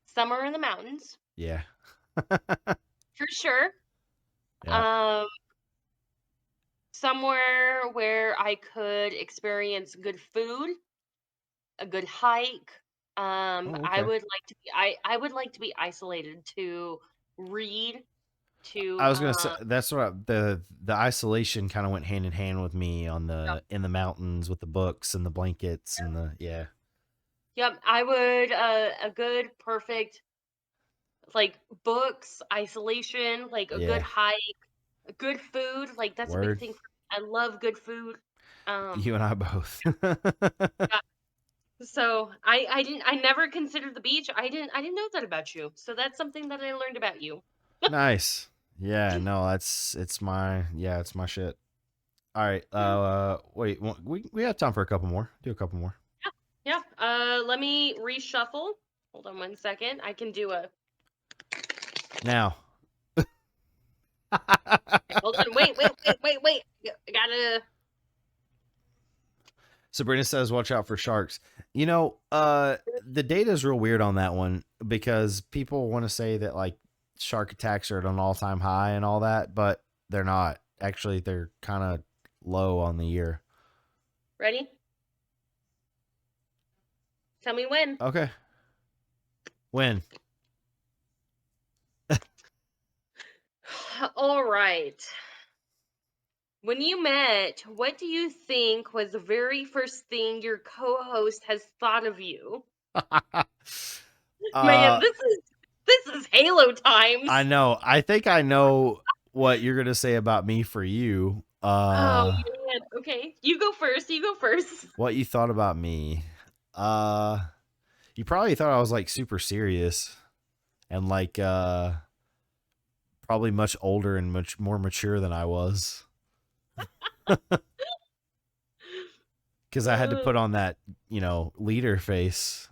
Summer in the mountains yeah, for sure. yeah. Um, Somewhere where I could experience good food, a good hike. Oh, I okay. would like to be. I would like to be isolated to read to I was gonna say that's what the isolation kind of went hand in hand with me on yep, the in the mountains with the books and the blankets and the yeah yep, I would a good perfect like books, isolation, like a good yeah hike, a good food, like that's a big word. thing for me. I love good food. Um You and I both. yeah, so I never considered the beach. I didn't know that about you. So that's something that I learned about you. Nice. Yeah, no, it's my shit. All right. Yeah. Wait, we have time for a couple more. Do a couple more. Yeah. Let me reshuffle. Hold on 1 second. I can do a. Now. Hold on. Wait. I gotta. Sabrina says, "Watch out for sharks." The data is real weird on that one because people want to say that like shark attacks are at an all-time high and all that, but they're not. Actually, they're kind of low on the year. Ready? Tell me when. Okay. When? All right. When you met, what do you think was the very first thing your co-host has thought of you? Man, uh, this is Halo times. I know. I think I know what you're gonna say about me for you. Oh man. Okay, you go first. You go first. What you thought about me? Uh, you probably thought I was like super serious and like probably much older and much more mature than I was because I had to Uh, put on that leader face.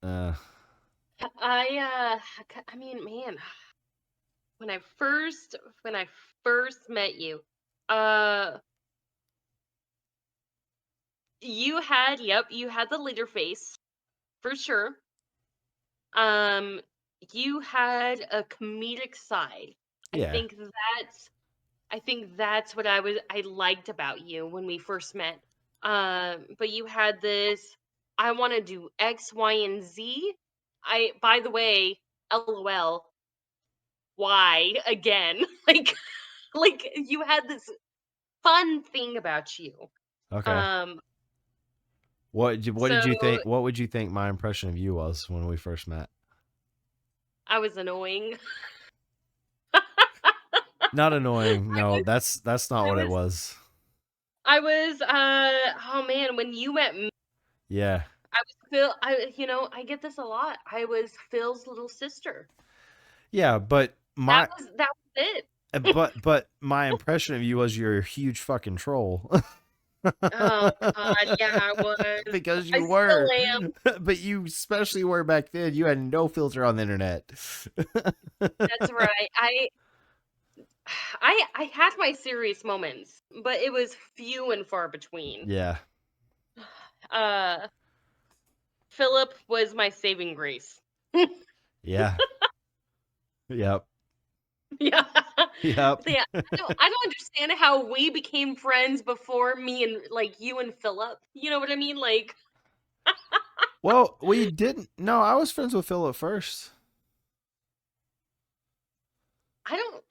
Uh, I mean, man, when I first met you, uh, you had the leader face for sure. Um, you had a comedic side. I yeah, think that's I think that's what I liked about you when we first met. But you had this, I want to do X, Y, and Z. By the way, LOL, why again? Like you had this fun thing about you. okay. Um, What so did you think? What would you think my impression of you was when we first met? I was annoying. Not annoying. I No, was, that's not I what it was, was. I was. Oh man, when you met me, Yeah, I was Phil. I get this a lot. I was Phil's little sister. yeah, That was it. but my impression of you was you're a huge fucking troll. Oh God, yeah, I was. Because I you still were, am. but you especially were back then. You had no filter on the internet. That's right. I had my serious moments, but it was few and far between. Yeah, Uh, Philip was my saving grace. yeah, yep. Yeah. Yep. So, yeah, I don't understand how we became friends before me and, like, you and Philip, you know what I mean? Like, Well, we didn't. No, I was friends with Philip first. I don't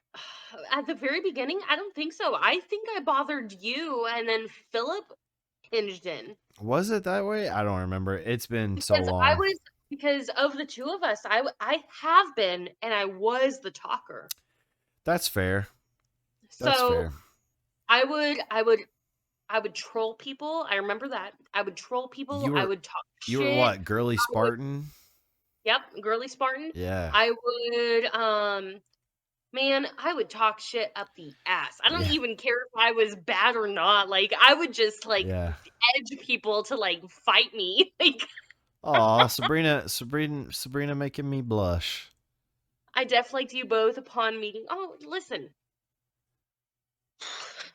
at the very beginning, I don't think so. I think I bothered you, and then Philip hinged in. Was it that way? I don't remember. It's been so Because I long. was because of the 2 of us, I have been, and I was the talker. That's fair. That's So, fair. I would troll people, I remember that. I would troll people, You I were would talk you were shit, what? Girly I would Spartan? yep, girly Spartan. Yeah. I would, man, I would talk shit up the ass. I don't Yeah. even care if I was bad or not, like, I would just, like, Yeah. edge people to, like, fight me, like, Aw, Sabrina making me blush. I def liked you both upon meeting oh, listen,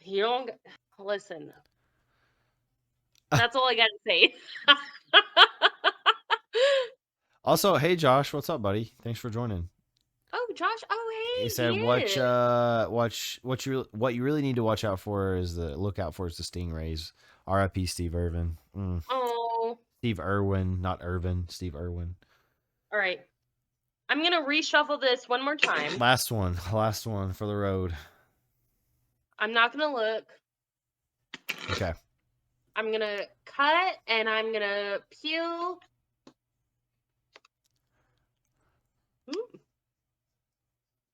you don't listen, that's all I gotta say. Also, hey Josh, what's up, buddy? Thanks for joining. Oh, Josh, He oh, hey, he said, "Watch, is. what you really need to watch out for is the Stingrays." R.I.P. Steve Irwin. Oh, Steve Irwin, not Irvin. Steve Irwin. alright. I'm gonna reshuffle this one more time. Last one for the road. I'm not gonna look. Okay. I'm gonna cut, and I'm gonna peel. Ooh.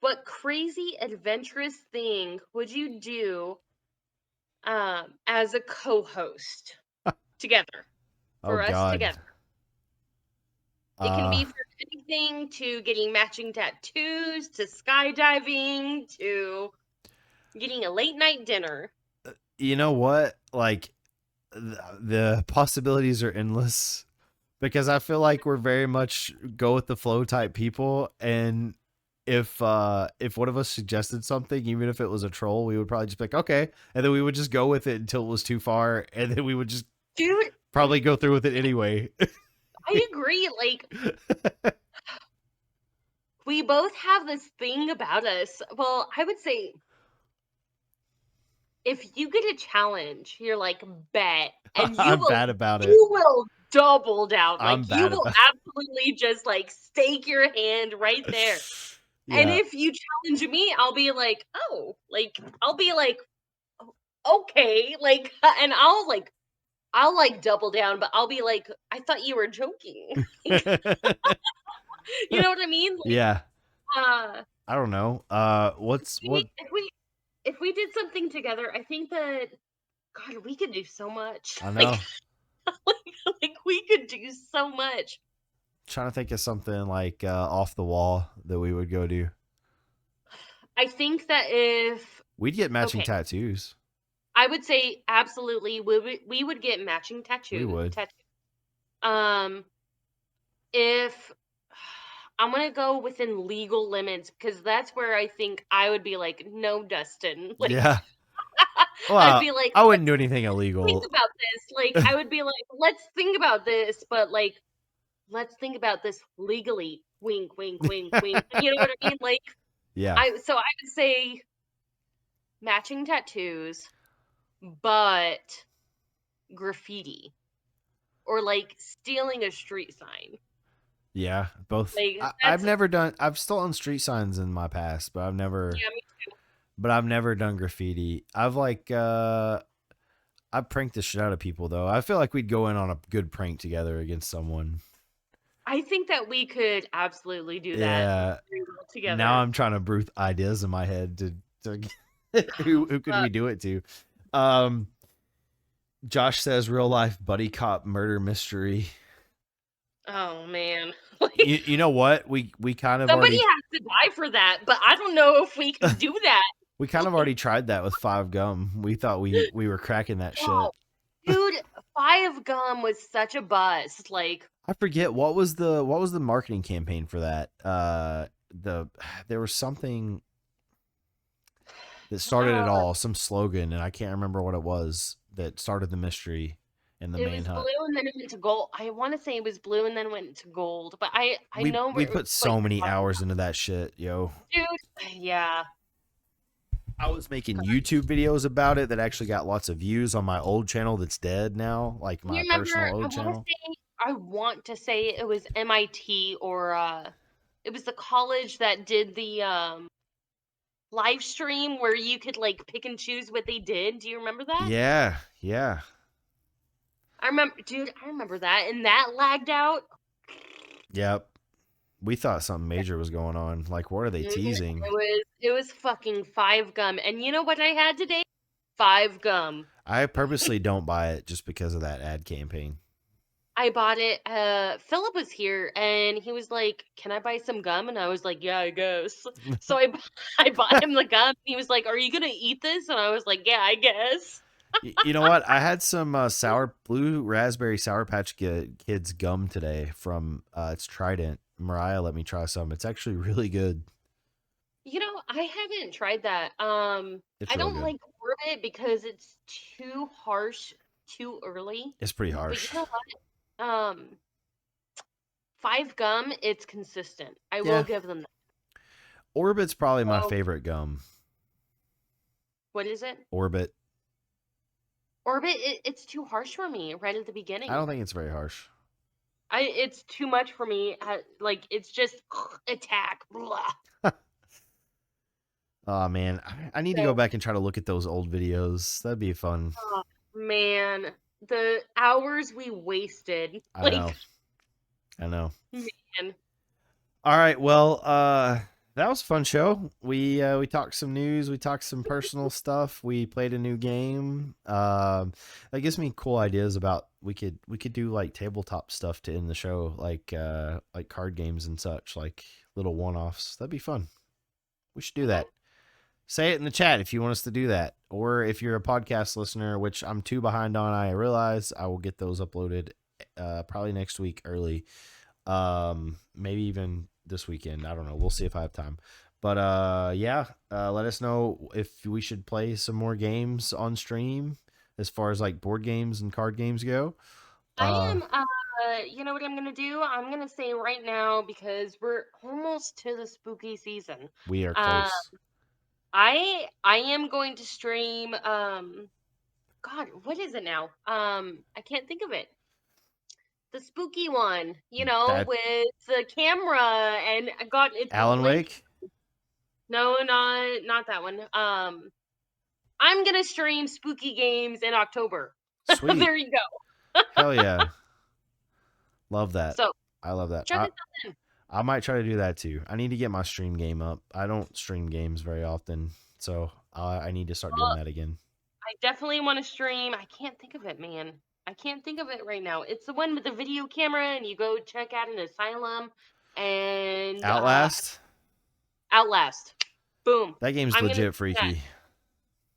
What crazy adventurous thing would you do as a co-host together Oh for us God. together? It can be from anything to getting matching tattoos to skydiving to getting a late night dinner. You know what? Like the possibilities are endless because I feel like we're very much go with the flow type people, and if one of us suggested something, even if it was a troll, we would probably just be like, okay, and then we would just go with it until it was too far, and then we would just Dude, probably go through with it anyway. I agree. Like, we both have this thing about us. Well, I would say if you get a challenge, you're like, bet, and you I'm will bad about it. you will double down. I'm Like, you bad will about absolutely just like stake your hand right there. And Yeah. if you challenge me, I'll be like, okay, like, and I'll double down, but I'll be like, I thought you were joking. You know what I mean? Yeah. Uh, I don't know. What's what? if we did something together, I think that God, we could do so much. I know. Like we could do so much. Trying to think of something like off the wall that we would go do. I think that if We'd get matching okay, tattoos. I would say absolutely we would get matching We would. tattoo. Um, if I'm gonna go within legal limits because that's where I think I would be like, no, Dustin. Like, Yeah. I'd Well, be like, I wouldn't let's do anything think illegal. about this. Like, I would be like, let's think about this, but like, let's think about this legally. Wink, wink, wink, wink. You know what I mean? Like, Yeah. I would say matching tattoos, but graffiti or like stealing a street sign. Yeah. Both. Like I've that's never done. I've stolen street signs in my past, but I've never. yeah, me But I've never done graffiti. I've like. I pranked the shit out of people though. I feel like we'd go in on a good prank together against someone. I think that we could absolutely do that Yeah. very well Now together. I'm trying to brew ideas in my head to who could Uh, we do it to? Um, Josh says real life buddy cop murder mystery. oh man. You know what? We kind of Somebody already has to die for that, but I don't know if we can do that. we kind of already tried that with Five Gum. We thought we were cracking that Wow. shit. Dude, Five Gum was such a buzz. Like, I forget what was the marketing campaign for that. There was something that started it uh, all, some slogan, and I can't remember what it was that started the mystery and the it was manhunt. blue and then it went to gold. I want to say it was blue and then went to gold, but I We know we what put you're so many talking hours into that shit, yo. about. Dude, yeah. I was making YouTube videos about it that actually got lots of views on my old channel that's dead now, like You my remember? personal I old want to channel. say, I want to say it was MIT or it was the college that did the live stream where you could like pick and choose what they did. Do you remember that? Yeah, yeah. I remember, dude. I remember that, and that lagged out. Yep. We thought something major was going on. Like, what are they teasing? It was fucking Five Gum, and you know what I had today? Five Gum. I purposely don't buy it just because of that ad campaign. I bought it. Philip was here, and he was like, "Can I buy some gum?" And I was like, "Yeah, I guess." So I bought him the gum. He was like, "Are you gonna eat this?" And I was like, "Yeah, I guess." You know what? I had some sour blue raspberry Sour Patch Kids gum today from it's Trident. Mariah let me try some. It's actually really good. You know, I haven't tried that. It's I real don't good. like Orbit because it's too harsh too early. It's pretty But you harsh. know what? Five Gum, it's consistent. I will Yeah. give them that. Orbit's probably my So, favorite gum. what is it? Orbit. Orbit, it's too harsh for me right at the I don't beginning. think it's very harsh. It's too much for me. Like it's just attack. Blah. Oh man, I need to go So, back and try to look at those old videos. That'd be fun. oh, man, the hours we wasted. I know. Like, I know. man. All right, well, that was a fun show. We talked some news, we talked some personal stuff, we played a new game. That gives me cool ideas about we could do like tabletop stuff to end the show, like card games and such, like little one-offs. That'd be fun. We should do Mhm. that. Say it in the chat if you want us to do that, or if you're a podcast listener, which I'm too behind on. I realize I will get those uploaded probably next week early, maybe even this weekend. I don't know. We'll see if I have time. But yeah, let us know if we should play some more games on stream as far as like board games and card games go. I Uh, am. You know what I'm gonna do? I'm gonna say right now because we're almost to the spooky season. we are Uh, close. I am going to stream. God, what is it now? I can't think of it. The spooky one, That with the camera and I got it's Alan linked. Wake, No, not that one. I'm gonna stream spooky games in October. sweet, There you go. hell yeah, love that. So I love that. check it out. I might try to do that too. I need to get my stream game up. I don't stream games very often, so I need to start doing Well, that again. I definitely want to stream. I can't think of it, man. I can't think of it right now. It's the one with the video camera, and you go check out an asylum, and Outlast, Outlast. Boom. that game's I'm gonna legit do that. freaky.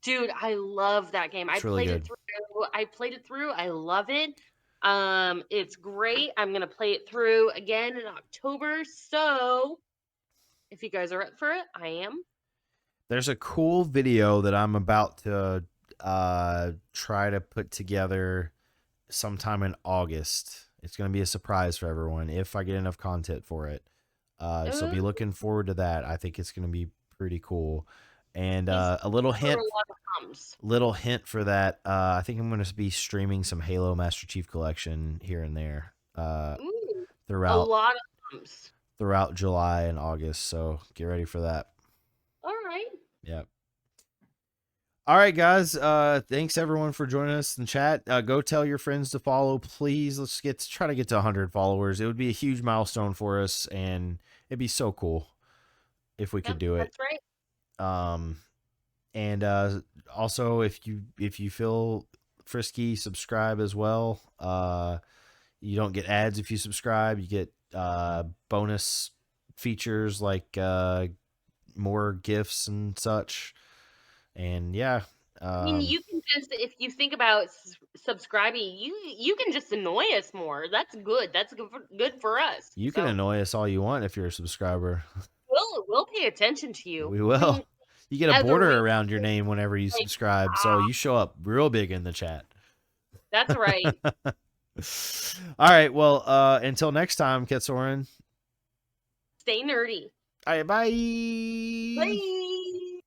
Dude, I love that game. I It's really played it good. through. I played it through. I love it. It's great. I'm gonna play it through again in October. So if you guys are up for it, I am. There's a cool video that I'm about to try to put together sometime in August. It's going to be a surprise for everyone if I get enough content for it. So Uh, be looking forward to that. I think it's going to be pretty cool. And he's a little for a hint, lot of thumbs. for that. I think I'm going to be streaming some Halo Master Chief Collection here and there Ooh, a throughout lot of thumbs. July and August. So get ready for that. All right. Yep. All right, guys. Thanks everyone for joining us in chat. Go tell your friends to follow, please. Let's try to get to 100 followers. It would be a huge milestone for us, and it'd be so cool if we could Yep, do it. that's right. And also, if you feel frisky, subscribe as well. You don't get ads if you subscribe. You get bonus features like more gifts and such. And yeah, I mean, you can just if you think about subscribing, you can just annoy us more. That's good. That's good for us. you can So annoy us all you want if you're a subscriber. we'll pay attention to you. We I mean, will. You get a as a border real around your name whenever you like subscribe, so you show up real big in the chat. that's right. All right. Well, until next time, Ketsoren. Stay nerdy. All right. Bye. Bye.